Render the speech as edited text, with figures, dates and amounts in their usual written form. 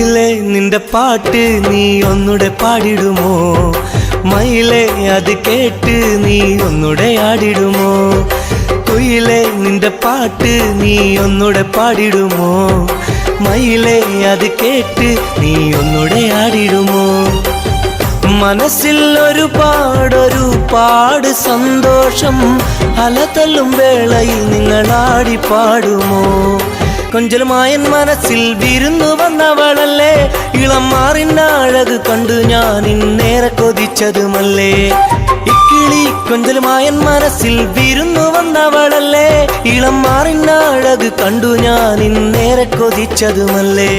കുയിലേ നിന്റെ പാട്ട് നീ ഒന്നുടെ പാടിടുമോ? മയിലേ അത് കേട്ട് നീ ഒന്നുടെ ആടിടുമോ? കുയിലേ നിന്റെ പാട്ട് നീ ഒന്നുടെ പാടിടുമോ? മയിലേ അത് കേട്ട് നീ ഒന്നുടെ ആടിടുമോ? മനസ്സിൽ ഒരുപാട് സന്തോഷം അലതല്ലും വേളയിൽ നിങ്ങൾ ആടി പാടുമോ? കൊഞ്ചലുമായൻ മനസ്സിൽ വിരുന്നു വന്നവളല്ലേ, ഇളം മാറിൻ അഴക് കണ്ടു ഞാൻ ഇന്നേറെ കൊതിച്ചതുമല്ലേ. ഇക്കിളി കൊഞ്ചലുമായൻ മനസ്സിൽ വിരുന്നു വന്നവളല്ലേ, ഇളം മാറിൻ അഴക് കണ്ടു ഞാൻ ഇന്നേറെ കൊതിച്ചതുമല്ലേ.